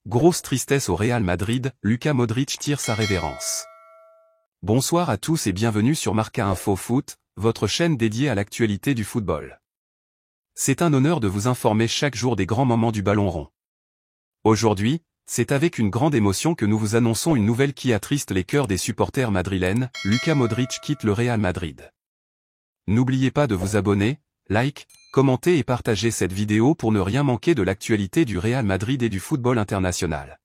Grosse tristesse au Real Madrid, Luka Modric tire sa révérence. Bonsoir à tous et bienvenue sur Marca Info Foot, votre chaîne dédiée à l'actualité du football. C'est un honneur de vous informer chaque jour des grands moments du ballon rond. Aujourd'hui, c'est avec une grande émotion que nous vous annonçons une nouvelle qui attriste les cœurs des supporters madrilènes, Luka Modric quitte le Real Madrid. N'oubliez pas de vous abonner, like, commenter et partager cette vidéo pour ne rien manquer de l'actualité du Real Madrid et du football international.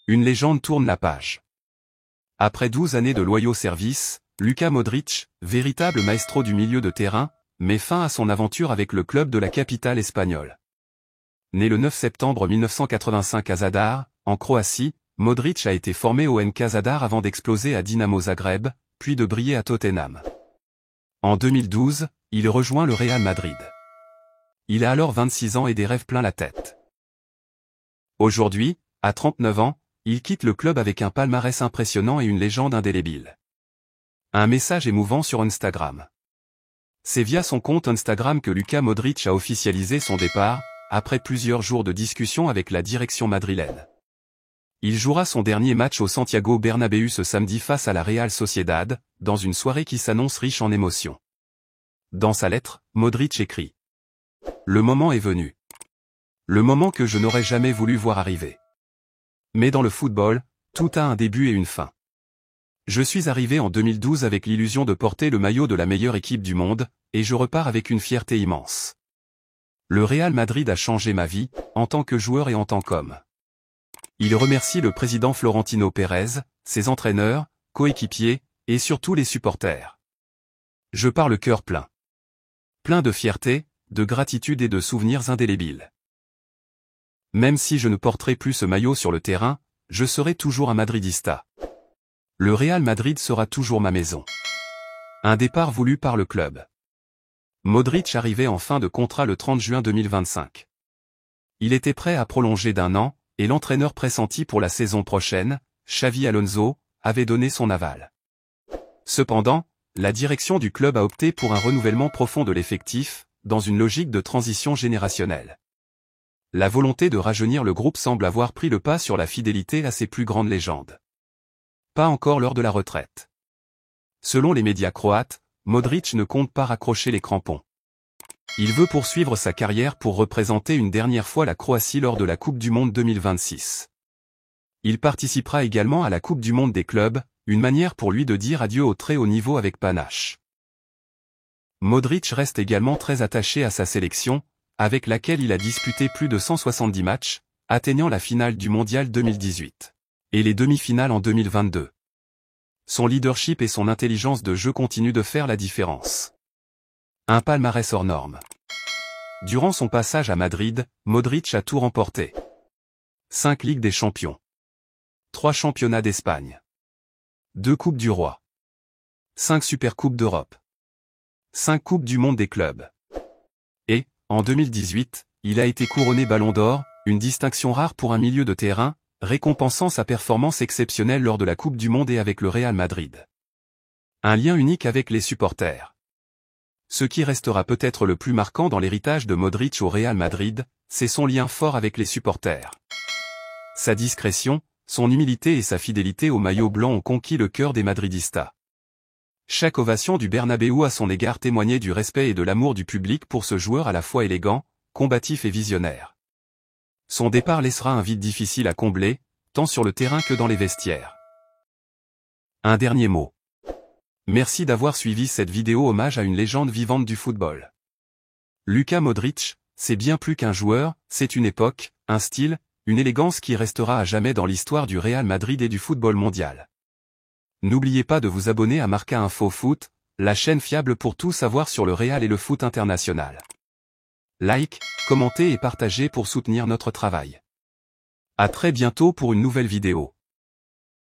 Une légende tourne la page. Après 12 années de loyaux services, Luka Modric, véritable maestro du milieu de terrain, met fin à son aventure avec le club de la capitale espagnole. Né le 9 septembre 1985 à Zadar, en Croatie, Modric a été formé au NK Zadar avant d'exploser à Dinamo Zagreb, puis de briller à Tottenham. En 2012, il rejoint le Real Madrid. Il a alors 26 ans et des rêves plein la tête. Aujourd'hui, à 39 ans, il quitte le club avec un palmarès impressionnant et une légende indélébile. Un message émouvant sur Instagram. C'est via son compte Instagram que Luka Modric a officialisé son départ, après plusieurs jours de discussion avec la direction madrilène. Il jouera son dernier match au Santiago Bernabéu ce samedi face à la Real Sociedad, dans une soirée qui s'annonce riche en émotions. Dans sa lettre, Modric écrit : Le moment est venu. Le moment que je n'aurais jamais voulu voir arriver. Mais dans le football, tout a un début et une fin. Je suis arrivé en 2012 avec l'illusion de porter le maillot de la meilleure équipe du monde, et je repars avec une fierté immense. Le Real Madrid a changé ma vie, en tant que joueur et en tant qu'homme. Il remercie le président Florentino Pérez, ses entraîneurs, coéquipiers, et surtout les supporters. Je pars le cœur plein. Plein de fierté, de gratitude et de souvenirs indélébiles. Même si je ne porterai plus ce maillot sur le terrain, je serai toujours un madridista. Le Real Madrid sera toujours ma maison. Un départ voulu par le club. Modric arrivait en fin de contrat le 30 juin 2025. Il était prêt à prolonger d'un an, et l'entraîneur pressenti pour la saison prochaine, Xavi Alonso, avait donné son aval. Cependant, la direction du club a opté pour un renouvellement profond de l'effectif, dans une logique de transition générationnelle. La volonté de rajeunir le groupe semble avoir pris le pas sur la fidélité à ses plus grandes légendes. Pas encore l'heure de la retraite. Selon les médias croates, Modric ne compte pas raccrocher les crampons. Il veut poursuivre sa carrière pour représenter une dernière fois la Croatie lors de la Coupe du Monde 2026. Il participera également à la Coupe du Monde des clubs, une manière pour lui de dire adieu au très haut niveau avec panache. Modric reste également très attaché à sa sélection, avec laquelle il a disputé plus de 170 matchs, atteignant la finale du Mondial 2018. Et les demi-finales en 2022. Son leadership et son intelligence de jeu continuent de faire la différence. Un palmarès hors norme. Durant son passage à Madrid, Modric a tout remporté. 5 Ligues des Champions. 3 Championnats d'Espagne. 2 Coupes du Roi. 5 Supercoupes d'Europe. 5 Coupes du Monde des clubs. Et, en 2018, il a été couronné Ballon d'Or, une distinction rare pour un milieu de terrain, récompensant sa performance exceptionnelle lors de la Coupe du Monde et avec le Real Madrid. Un lien unique avec les supporters. Ce qui restera peut-être le plus marquant dans l'héritage de Modric au Real Madrid, c'est son lien fort avec les supporters. Sa discrétion, son humilité et sa fidélité au maillot blanc ont conquis le cœur des madridistas. Chaque ovation du Bernabéu à son égard témoignait du respect et de l'amour du public pour ce joueur à la fois élégant, combatif et visionnaire. Son départ laissera un vide difficile à combler, tant sur le terrain que dans les vestiaires. Un dernier mot. Merci d'avoir suivi cette vidéo hommage à une légende vivante du football. Luka Modric, c'est bien plus qu'un joueur, c'est une époque, un style, une élégance qui restera à jamais dans l'histoire du Real Madrid et du football mondial. N'oubliez pas de vous abonner à Marca Info Foot, la chaîne fiable pour tout savoir sur le Real et le foot international. Like, commentez et partagez pour soutenir notre travail. À très bientôt pour une nouvelle vidéo.